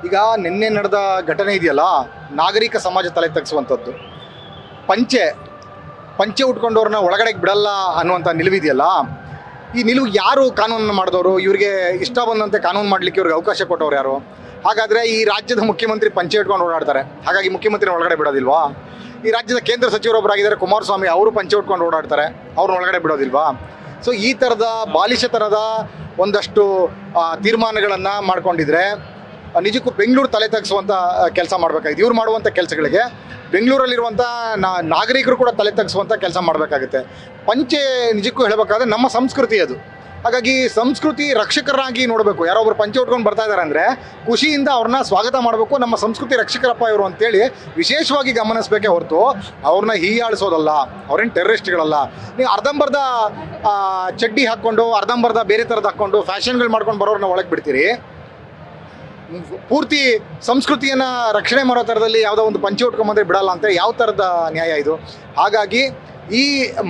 ಈಗ ನಿನ್ನೆ ನಡೆದ ಘಟನೆ ಇದೆಯಲ್ಲ, ನಾಗರಿಕ ಸಮಾಜ ತಲೆ ತಗ್ಸುವಂಥದ್ದು. ಪಂಚೆ ಉಟ್ಕೊಂಡವ್ರನ್ನ ಒಳಗಡೆ ಬಿಡಲ್ಲ ಅನ್ನುವಂಥ ನಿಲುವಿದೆಯಲ್ಲ, ಈ ನಿಲುವು ಯಾರು ಕಾನೂನನ್ನು ಮಾಡಿದವರು? ಇವರಿಗೆ ಇಷ್ಟ ಬಂದಂತೆ ಕಾನೂನು ಮಾಡಲಿಕ್ಕೆ ಇವ್ರಿಗೆ ಅವಕಾಶ ಕೊಟ್ಟವ್ರು ಯಾರು? ಹಾಗಾದರೆ ಈ ರಾಜ್ಯದ ಮುಖ್ಯಮಂತ್ರಿ ಪಂಚೆ ಇಟ್ಕೊಂಡು ಓಡಾಡ್ತಾರೆ, ಹಾಗಾಗಿ ಮುಖ್ಯಮಂತ್ರಿನ ಒಳಗಡೆ ಬಿಡೋದಿಲ್ವಾ? ಈ ರಾಜ್ಯದ ಕೇಂದ್ರ ಸಚಿವರೊಬ್ಬರಾಗಿದ್ದಾರೆ ಕುಮಾರಸ್ವಾಮಿ, ಅವರು ಪಂಚೆ ಉಟ್ಕೊಂಡು ಓಡಾಡ್ತಾರೆ, ಅವ್ರನ್ನ ಒಳಗಡೆ ಬಿಡೋದಿಲ್ವಾ? ಸೊ ಈ ಥರದ ಬಾಲಿಶತನದ ಒಂದಷ್ಟು ತೀರ್ಮಾನಗಳನ್ನು ಮಾಡ್ಕೊಂಡಿದ್ರೆ ನಿಜಕ್ಕೂ ಬೆಂಗಳೂರು ತಲೆ ತಗ್ಸುವಂಥ ಕೆಲಸ ಮಾಡಬೇಕಾಗಿದೆ. ಇವ್ರು ಮಾಡುವಂಥ ಕೆಲಸಗಳಿಗೆ ಬೆಂಗಳೂರಲ್ಲಿರುವಂಥ ನಾಗರಿಕರು ಕೂಡ ತಲೆ ತಗ್ಸುವಂಥ ಕೆಲಸ ಮಾಡಬೇಕಾಗುತ್ತೆ. ಪಂಚೆ ನಿಜಕ್ಕೂ ಹೇಳಬೇಕಾದ್ರೆ ನಮ್ಮ ಸಂಸ್ಕೃತಿ ಅದು. ಹಾಗಾಗಿ ಸಂಸ್ಕೃತಿ ರಕ್ಷಕರಾಗಿ ನೋಡಬೇಕು. ಯಾರೊಬ್ರು ಪಂಚೆ ಉಟ್ಕೊಂಡು ಬರ್ತಾ ಇದ್ದಾರೆ ಅಂದರೆ ಖುಷಿಯಿಂದ ಅವ್ರನ್ನ ಸ್ವಾಗತ ಮಾಡಬೇಕು. ನಮ್ಮ ಸಂಸ್ಕೃತಿ ರಕ್ಷಕರಪ್ಪ ಇವರು ಅಂತೇಳಿ ವಿಶೇಷವಾಗಿ ಗಮನಿಸಬೇಕೇ ಹೊರತು ಅವ್ರನ್ನ ಹೀಯಾಳಿಸೋದಲ್ಲ. ಅವ್ರೇನು ಟೆರರಿಸ್ಟ್ಗಳಲ್ಲ. ನೀವು ಅರ್ಧಂಬರ್ಧ ಚಡ್ಡಿ ಹಾಕ್ಕೊಂಡು ಅರ್ಧಂಬರ್ಧ ಬೇರೆ ಥರದ್ದು ಹಾಕ್ಕೊಂಡು ಫ್ಯಾಷನ್ಗಳು ಮಾಡ್ಕೊಂಡು ಬರೋರನ್ನ ಒಳಗೆ ಬಿಡ್ತೀರಿ. ಪೂರ್ತಿ ಸಂಸ್ಕೃತಿಯನ್ನು ರಕ್ಷಣೆ ಮಾಡೋ ಥರದಲ್ಲಿ ಯಾವುದೋ ಒಂದು ಪಂಚೆ ಉಟ್ಕೊಂಬಂದ್ರೆ ಬಿಡಲ್ಲ ಅಂತ ಯಾವ ಥರದ ನ್ಯಾಯ ಇದು? ಹಾಗಾಗಿ ಈ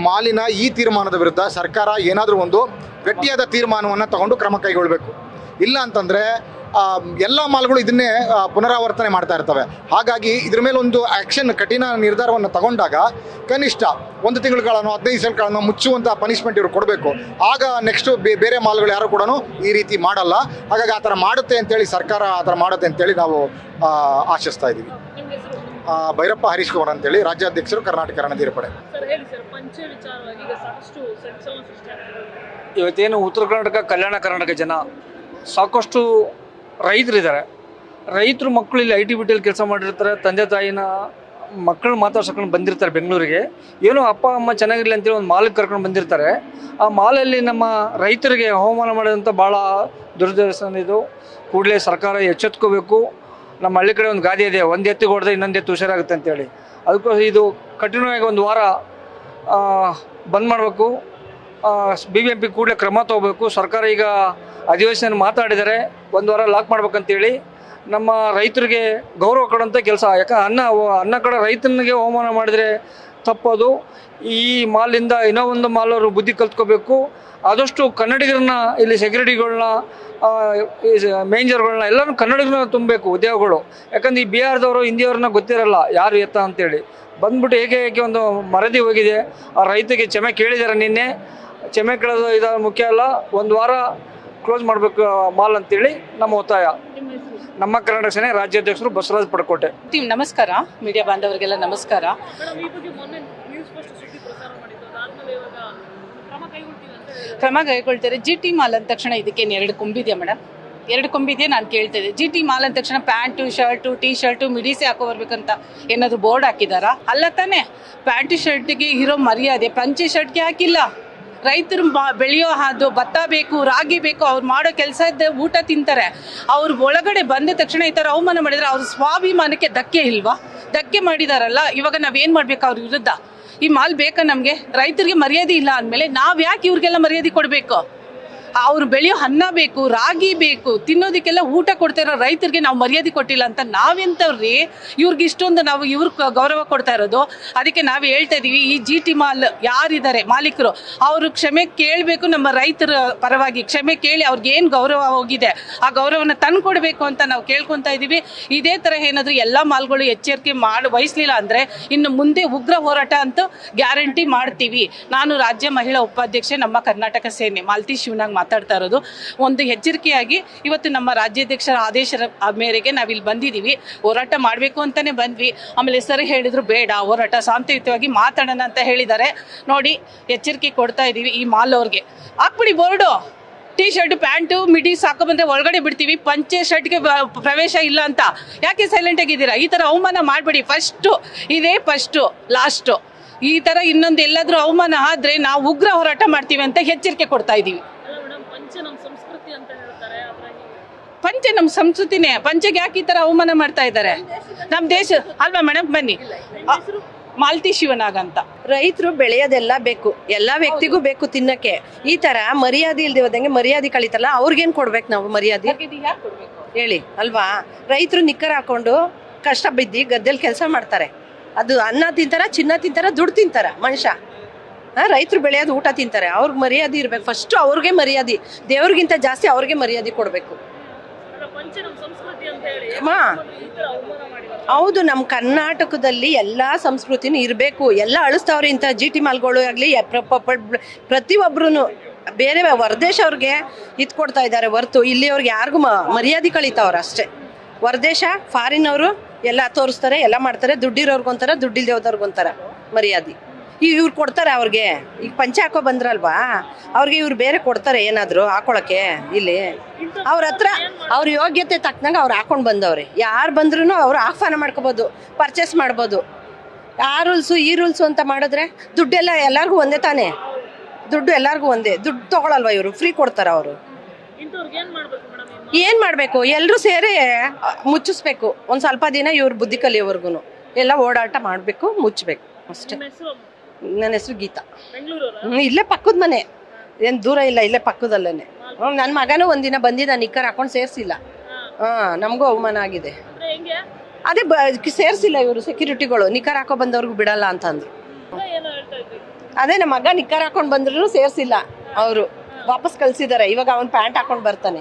ಮಾಲಿನ ಈ ತೀರ್ಮಾನದ ವಿರುದ್ಧ ಸರ್ಕಾರ ಏನಾದರೂ ಒಂದು ಗಟ್ಟಿಯಾದ ತೀರ್ಮಾನವನ್ನು ತಗೊಂಡು ಕ್ರಮ ಕೈಗೊಳ್ಳಬೇಕು. ಇಲ್ಲ ಅಂತಂದರೆ ಎಲ್ಲ ಮಾಲ್ಗಳು ಇದನ್ನೇ ಪುನರಾವರ್ತನೆ ಮಾಡ್ತಾ ಇರ್ತವೆ. ಹಾಗಾಗಿ ಇದ್ರ ಮೇಲೆ ಒಂದು ಆ್ಯಕ್ಷನ್, ಕಠಿಣ ನಿರ್ಧಾರವನ್ನು ತಗೊಂಡಾಗ ಕನಿಷ್ಠ 1 ತಿಂಗಳುಗಳನ್ನು 15 ದಿನಗಳನ್ನು ಮುಚ್ಚುವಂಥ ಪನಿಷ್ಮೆಂಟ್ ಇವರು ಕೊಡಬೇಕು. ಆಗ ನೆಕ್ಸ್ಟು ಬೇರೆ ಮಾಲ್ಗಳು ಯಾರು ಕೂಡ ಈ ರೀತಿ ಮಾಡಲ್ಲ. ಹಾಗಾಗಿ ಆ ಥರ ಮಾಡುತ್ತೆ ಅಂತೇಳಿ ಸರ್ಕಾರ ಆ ಥರ ಮಾಡುತ್ತೆ ಅಂತೇಳಿ ನಾವು ಆಶಿಸ್ತಾ ಇದ್ದೀವಿ. ಭೈರಪ್ಪ ಹರೀಶ್ ಕುಮಾರ್ ಅಂತೇಳಿ ರಾಜ್ಯಾಧ್ಯಕ್ಷರು, ಕರ್ನಾಟಕ ರಣಧೀರ ಪಡೆ. ಇವತ್ತೇನು ಉತ್ತರ ಕರ್ನಾಟಕ, ಕಲ್ಯಾಣ ಕರ್ನಾಟಕ ಜನ ಸಾಕಷ್ಟು ರೈತರಿದ್ದಾರೆ. ರೈತರು ಮಕ್ಕಳು ಇಲ್ಲಿ IT-BTಯಲ್ಲಿ ಕೆಲಸ ಮಾಡಿರ್ತಾರೆ. ತಂದೆ ತಾಯಿನ ಮಕ್ಕಳು ಮಾತಾಡ್ಸ್ಕೊಂಡು ಬಂದಿರ್ತಾರೆ ಬೆಂಗಳೂರಿಗೆ. ಏನೋ ಅಪ್ಪ ಅಮ್ಮ ಚೆನ್ನಾಗಿರಲಿ ಅಂತೇಳಿ ಒಂದು ಮಾಲಿಗೆ ಕರ್ಕೊಂಡು ಬಂದಿರ್ತಾರೆ. ಆ ಮಾಲಲ್ಲಿ ನಮ್ಮ ರೈತರಿಗೆ ಅವಮಾನ ಮಾಡೋದಂತ ಭಾಳ ದುರ್ದರ್ಶನ. ಇದು ಕೂಡಲೇ ಸರ್ಕಾರ ಎಚ್ಚೆತ್ಕೋಬೇಕು. ನಮ್ಮ ಹಳ್ಳಿ ಕಡೆ ಒಂದು ಗಾದೆ ಇದೆ, ಒಂದು ಎತ್ತಿಗೆ ಹೊಡೆದ್ರೆ ಇನ್ನೊಂದು ಎತ್ತು ಹುಷಾರಾಗುತ್ತೆ ಅಂತೇಳಿ. ಅದಕ್ಕೋಸ್ಕರ ಇದು ಕಠಿಣವಾಗಿ 1 ವಾರ ಬಂದ್ ಮಾಡಬೇಕು. BBMP ಕೂಡಲೇ ಕ್ರಮ ತಗೋಬೇಕು. ಸರ್ಕಾರ ಈಗ ಅಧಿವೇಶನ ಮಾತಾಡಿದರೆ 1 ವಾರ ಲಾಕ್ ಮಾಡ್ಬೇಕಂತೇಳಿ ನಮ್ಮ ರೈತರಿಗೆ ಗೌರವ ಕೊಡೋಂಥ ಕೆಲಸ. ಯಾಕಂದ್ರೆ ಅನ್ನ ಕಡೆ ರೈತನಿಗೆ ಅವಮಾನ ಮಾಡಿದರೆ ತಪ್ಪೋದು. ಈ ಮಾಲಿಂದ ಇನ್ನೂ ಒಂದು ಮಾಲವರು ಬುದ್ಧಿ ಕಲ್ತ್ಕೋಬೇಕು. ಆದಷ್ಟು ಕನ್ನಡಿಗರನ್ನ ಇಲ್ಲಿ ಸೆಕ್ಯೂರಿಟಿಗಳನ್ನ, ಮೇಂಜರ್ಗಳನ್ನ ಎಲ್ಲರೂ ಕನ್ನಡಿಗರನ್ನ ತುಂಬಬೇಕು ಉದ್ಯೋಗಗಳು. ಯಾಕಂದ್ರೆ ಈ ಬಿಹಾರದವರು ಹಿಂದಿಯವ್ರನ್ನ ಗೊತ್ತಿರಲ್ಲ ಯಾರು ಎತ್ತ ಅಂತೇಳಿ. ಬಂದ್ಬಿಟ್ಟು ಏಕೆ ಒಂದು ಮರದಿ ಹೋಗಿದೆ. ಆ ರೈತರಿಗೆ ಕ್ಷಮೆ ಕೇಳಿದ್ದಾರೆ. ನಿನ್ನೆ ಕ್ಷಮೆ ಕೇಳೋದು ಇದು ಮುಖ್ಯ ಅಲ್ಲ, 1 ವಾರ ಕ್ಲೋಸ್ ಮಾಡಬೇಕು ಮಾಲ್ ಅಂತೇಳಿ ನಮ್ಮ ಒತ್ತಾಯ. ನಮ್ಮ ಕರ್ನಾಟಕ ಸೇನೆ ರಾಜ್ಯಾಧ್ಯಕ್ಷರು ಬಸವರಾಜ್ ಪಡಕೋಟೆ. ನಮಸ್ಕಾರ, ಮೀಡಿಯಾ ಬಾಂಧವರಿಗೆಲ್ಲ ನಮಸ್ಕಾರ. ಕ್ರಮ ಕೈಗೊಳ್ತಾರೆ. GT ಮಾಲ್ ಅಂದ ತಕ್ಷಣ ಇದಕ್ಕೇನು 2 ಕೊಂಬಿದೆಯಾ ಮೇಡಮ್? 2 ಕೊಂಬಿದೆಯಾ? ನಾನು ಕೇಳ್ತಾ ಇದ್ದೆ. GT ಮಾಲ್ ಅಂದ ತಕ್ಷಣ ಪ್ಯಾಂಟು, ಶರ್ಟು, ಟೀ ಶರ್ಟು, ಮಿಡಿಸಿ ಹಾಕೋ ಬರ್ಬೇಕಂತ ಏನಾದರೂ ಬೋರ್ಡ್ ಹಾಕಿದಾರಾ? ಅಲ್ಲ ತಾನೇ. ಪ್ಯಾಂಟು ಶರ್ಟ್ಗೆ ಇರೋ ಮರ್ಯಾದೆ ಪಂಚೆ ಶರ್ಟ್ಗೆ ಹಾಕಿಲ್ಲ. ರೈತರು ಬೆಳೆಯೋ ಅದು ಭತ್ತ ಬೇಕು, ರಾಗಿ ಬೇಕು, ಅವ್ರು ಮಾಡೋ ಕೆಲಸದ ಊಟ ತಿಂತಾರೆ. ಅವ್ರು ಒಳಗಡೆ ಬಂದ ತಕ್ಷಣ ಈ ಥರ ಅವಮಾನ ಮಾಡಿದರೆ ಅವ್ರ ಸ್ವಾಭಿಮಾನಕ್ಕೆ ಧಕ್ಕೆ ಇಲ್ವಾ? ಧಕ್ಕೆ ಮಾಡಿದಾರಲ್ಲ. ಇವಾಗ ನಾವೇನು ಮಾಡ್ಬೇಕು ಅವ್ರ ವಿರುದ್ಧ? ಈ ಮಾಲ್ ಬೇಕಾ ನಮಗೆ? ರೈತರಿಗೆ ಮರ್ಯಾದೆ ಇಲ್ಲ ಅಂದಮೇಲೆ ನಾವು ಯಾಕೆ ಇವ್ರಿಗೆಲ್ಲ ಮರ್ಯಾದೆ ಕೊಡಬೇಕು? ಅವ್ರು ಬೆಳೆಯೋ ಅನ್ನ ಬೇಕು, ರಾಗಿ ಬೇಕು, ತಿನ್ನೋದಕ್ಕೆಲ್ಲ ಊಟ ಕೊಡ್ತಾ ಇರೋ ರೈತರಿಗೆ ನಾವು ಮರ್ಯಾದೆ ಕೊಟ್ಟಿಲ್ಲ ಅಂತ ನಾವೆಂತವ್ರಿ? ಇವ್ರಿಗೆ ಇಷ್ಟೊಂದು ನಾವು ಗೌರವ ಕೊಡ್ತಾ ಇರೋದು. ಅದಕ್ಕೆ ನಾವು ಹೇಳ್ತಾ ಇದೀವಿ, ಈ GT ಮಾಲ್ ಯಾರಿದ್ದಾರೆ ಮಾಲೀಕರು, ಅವರು ಕ್ಷಮೆ ಕೇಳಬೇಕು. ನಮ್ಮ ರೈತರ ಪರವಾಗಿ ಕ್ಷಮೆ ಕೇಳಿ ಅವ್ರಿಗೆ ಏನು ಗೌರವ ಹೋಗಿದೆ ಆ ಗೌರವನ ತಂದುಕೊಡ್ಬೇಕು ಅಂತ ನಾವು ಕೇಳ್ಕೊತಾ ಇದ್ದೀವಿ. ಇದೇ ಥರ ಏನಾದರೂ ಎಲ್ಲ ಮಾಲ್ಗಳು ಎಚ್ಚರಿಕೆ ವಹಿಸಲಿಲ್ಲ ಅಂದರೆ ಇನ್ನು ಮುಂದೆ ಉಗ್ರ ಹೋರಾಟ ಅಂತೂ ಗ್ಯಾರಂಟಿ ಮಾಡ್ತೀವಿ. ನಾನು ರಾಜ್ಯ ಮಹಿಳಾ ಉಪಾಧ್ಯಕ್ಷೆ, ನಮ್ಮ ಕರ್ನಾಟಕ ಸೇನೆ, ಮಾಲತಿ ಶಿವನಾಗ್ ಮಾತಾಡ್ತಾ ಇರೋದು. ಒಂದು ಎಚ್ಚರಿಕೆಯಾಗಿ ಇವತ್ತು ನಮ್ಮ ರಾಜ್ಯಾಧ್ಯಕ್ಷರ ಆದೇಶದ ಮೇರೆಗೆ ನಾವಿಲ್ಲಿ ಬಂದಿದ್ದೀವಿ. ಹೋರಾಟ ಮಾಡಬೇಕು ಅಂತಾನೆ ಬಂದ್ವಿ. ಆಮೇಲೆ ಸರ್ ಹೇಳಿದ್ರು ಬೇಡ ಹೋರಾಟ ಶಾಂತಿಯುತವಾಗಿ ಮಾತಾಡೋಣ ಅಂತ ಹೇಳಿದ್ದಾರೆ. ನೋಡಿ, ಎಚ್ಚರಿಕೆ ಕೊಡ್ತಾ ಇದ್ದೀವಿ. ಈ ಮಾಲ್ ಅವ್ರಿಗೆ ಹಾಕ್ಬಿಡಿ ಬೋರ್ಡು. ಟೀ ಶರ್ಟ್, ಪ್ಯಾಂಟು, ಮಿಡಿ ಸಾಕೋ ಬಂದರೆ ಒಳಗಡೆ ಬಿಡ್ತೀವಿ. ಪಂಚೆ ಶರ್ಟ್ಗೆ ಪ್ರವೇಶ ಇಲ್ಲ ಅಂತ ಯಾಕೆ ಸೈಲೆಂಟ್ ಆಗಿದ್ದೀರಾ? ಈ ಥರ ಅವಮಾನ ಮಾಡಬೇಡಿ. First last. ಈ ಥರ ಇನ್ನೊಂದು ಎಲ್ಲಾದರೂ ಅವಮಾನ ಆದರೆ ನಾವು ಉಗ್ರ ಹೋರಾಟ ಮಾಡ್ತೀವಿ ಅಂತ ಎಚ್ಚರಿಕೆ ಕೊಡ್ತಾ ಇದ್ದೀವಿ. ಪಂಚೆ ನಮ್ಮ ಸಂಸ್ಕೃತಿನೇ. ಪಂಚೆಗೆ ಯಾಕೆ ಈ ಥರ ಅವಮಾನ ಮಾಡ್ತಾ ಇದ್ದಾರೆ? ನಮ್ಮ ದೇಶ ಅಲ್ವಾ ಮೇಡಮ್? ಬನ್ನಿ, ಮಾಲತಿ ಶಿವನಾಗ್ ಅಂತ. ರೈತರು ಬೆಳೆಯೋದೆಲ್ಲ ಬೇಕು, ಎಲ್ಲ ವ್ಯಕ್ತಿಗೂ ಬೇಕು ತಿನ್ನಕ್ಕೆ. ಈ ತರ ಮರ್ಯಾದೆ ಇಲ್ದೆ ಹೋದಂಗೆ ಮರ್ಯಾದೆ ಕಳೀತಲ್ಲ, ಅವ್ರಿಗೇನು ಕೊಡ್ಬೇಕು ನಾವು ಮರ್ಯಾದೆ ಹೇಳಿ ಅಲ್ವಾ? ರೈತರು ನಿಕ್ಕರ್ ಹಾಕೊಂಡು ಕಷ್ಟ ಬಿದ್ದು ಗದ್ದೆಲಿ ಕೆಲಸ ಮಾಡ್ತಾರೆ. ಅದು ಅನ್ನ ತಿಂತಾರ, ಚಿನ್ನ ತಿಂತಾರ, ದುಡ್ಡು ತಿಂತಾರ ಮನುಷ್ಯ. ರೈತರು ಬೆಳೆಯೋದು ಊಟ ತಿಂತಾರೆ, ಅವ್ರಿಗೆ ಮರ್ಯಾದೆ ಇರ್ಬೇಕು. ಫಸ್ಟ್ ಅವ್ರಿಗೆ ಮರ್ಯಾದೆ, ದೇವ್ರಿಗಿಂತ ಜಾಸ್ತಿ ಅವ್ರಿಗೆ ಮರ್ಯಾದೆ ಕೊಡಬೇಕು. ಹೌದು, ನಮ್ಮ ಕರ್ನಾಟಕದಲ್ಲಿ ಎಲ್ಲ ಸಂಸ್ಕೃತಿನೂ ಇರಬೇಕು. ಎಲ್ಲ ಅಳಿಸ್ತವ್ರೆ ಇಂಥ GT ಮಾಲ್ಗಳು ಆಗಲಿ, ಪ್ರತಿಯೊಬ್ರು ಬೇರೆ ಹೊರದೇಶ ಅವ್ರಿಗೆ ಇದು ಕೊಡ್ತಾ ಇದ್ದಾರೆ ಹೊರ್ತು ಇಲ್ಲಿಯವ್ರಿಗೆ ಯಾರಿಗೂ ಮರ್ಯಾದೆ ಕಳೀತಾವ್ರೆ ಅಷ್ಟೇ. ಹೊರದೇಶ ಫಾರಿನ್ ಅವರು ಎಲ್ಲ ತೋರಿಸ್ತಾರೆ, ಎಲ್ಲ ಮಾಡ್ತಾರೆ, ದುಡ್ಡಿರೋರ್ಗೊಂತಾರ, ದುಡ್ಡಿಲ್ದೇವ್ದವ್ರಿಗೊಂತಾರ ಮರ್ಯಾದೆ. ಇವ್ರು ಕೊಡ್ತಾರೆ ಅವ್ರಿಗೆ. ಈಗ ಪಂಚೆ ಹಾಕೋ ಬಂದ್ರಲ್ವಾ, ಅವ್ರಿಗೆ ಇವ್ರು ಬೇರೆ ಕೊಡ್ತಾರೆ ಏನಾದರೂ ಹಾಕೊಳಕ್ಕೆ. ಇಲ್ಲಿ ಅವ್ರ ಹತ್ರ ಅವ್ರ ಯೋಗ್ಯತೆ ತಕ್ಕನಾಗ ಅವ್ರು ಹಾಕೊಂಡು ಬಂದವ್ರೆ. ಯಾರು ಬಂದ್ರೂ ಅವ್ರು ಆಹ್ವಾನ ಮಾಡ್ಕೋಬೋದು, ಪರ್ಚೇಸ್ ಮಾಡ್ಬೋದು. ಆ ರೂಲ್ಸು ಈ ರೂಲ್ಸು ಅಂತ ಮಾಡಿದ್ರೆ ದುಡ್ಡೆಲ್ಲ ಎಲ್ಲರಿಗೂ ಒಂದೇ ತಾನೇ, ದುಡ್ಡು ಎಲ್ಲರಿಗೂ ಒಂದೇ. ದುಡ್ಡು ತೊಗೊಳಲ್ವ ಇವರು, ಫ್ರೀ ಕೊಡ್ತಾರೆ ಅವರು. ಏನು ಮಾಡಬೇಕು, ಎಲ್ಲರೂ ಸೇರಿ ಮುಚ್ಚಿಸ್ಬೇಕು. ಒಂದು ಸ್ವಲ್ಪ ದಿನ ಇವ್ರ ಬುದ್ಧಿ ಕಲಿಯೋವರೆಗೂ ಎಲ್ಲ ಓಡಾಟ ಮಾಡಬೇಕು, ಮುಚ್ಚಬೇಕು ಅಷ್ಟೇ. ನನ್ನ ಹೆಸರು ಗೀತಾ. ಇಲ್ಲೇ ಪಕ್ಕದ ಮನೆ, ಏನು ದೂರ ಇಲ್ಲ, ಇಲ್ಲೇ ಪಕ್ಕದಲ್ಲೇ. ನನ್ನ ಮಗನೂ ಒಂದಿನ ಬಂದಿದ್ದ, ನಿಕ್ಕರ್ ಹಾಕೊಂಡು ಸೇರಿಸಿಲ್ಲ. ನಮಗೂ ಅವಮಾನ ಆಗಿದೆ. ಅದೇ ಸೇರಿಸಿಲ್ಲ ಇವರು ಸೆಕ್ಯೂರಿಟಿಗಳು, ನಿಕ್ಕರ್ ಹಾಕೋ ಬಂದವ್ರಿಗೂ ಬಿಡಲ್ಲ ಅಂತಂದ್ರು. ಅದೇ ನಮ್ಮ ಮಗ ನಿಕ್ಕರ್ ಹಾಕೊಂಡು ಬಂದ್ರು ಸೇರಿಸಿಲ್ಲ, ಅವರು ವಾಪಸ್ ಕಳ್ಸಿದ್ದಾರೆ. ಇವಾಗ ಅವನು ಪ್ಯಾಂಟ್ ಹಾಕೊಂಡು ಬರ್ತಾನೆ.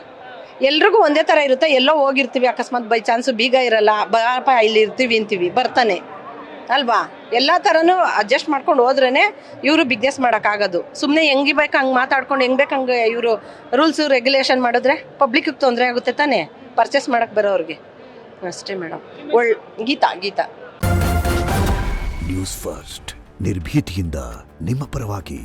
ಎಲ್ರಿಗೂ ಒಂದೇ ಥರ ಇರುತ್ತೆ. ಎಲ್ಲೋ ಹೋಗಿರ್ತೀವಿ, ಅಕಸ್ಮಾತ್ ಬೈ ಚಾನ್ಸು ಬೀಗ ಇರಲ್ಲ, ಬಾಪ ಇಲ್ಲಿ ಇರ್ತೀವಿ ಅಂತೀವಿ, ಬರ್ತಾನೆ ಅಲ್ವಾ. ಎಲ್ಲ ಥರನೂ ಅಡ್ಜಸ್ಟ್ ಮಾಡ್ಕೊಂಡು ಹೋದ್ರೇ ಇವರು ಬಿಸ್ನೆಸ್ ಮಾಡೋಕ್ಕಾಗೋದು. ಸುಮ್ಮನೆ ಹೆಂಗೆ ಬೇಕು ಹಂಗೆ ಮಾತಾಡ್ಕೊಂಡು ಹೆಂಗೆ ಬೇಕು ಹಂಗೆ ಇವರು ರೂಲ್ಸು ರೆಗ್ಯುಲೇಷನ್ ಮಾಡಿದ್ರೆ ಪಬ್ಲಿಕ್ಕಿಗೆ ತೊಂದರೆ ಆಗುತ್ತೆ ತಾನೇ, ಪರ್ಚೇಸ್ ಮಾಡೋಕ್ಕೆ ಬರೋರಿಗೆ ಅಷ್ಟೇ ಮೇಡಮ್. ಗೀತಾ. ನ್ಯೂಸ್ ಫಸ್ಟ್, ನಿರ್ಭೀತಿಯಿಂದ ನಿಮ್ಮ ಪರವಾಗಿ.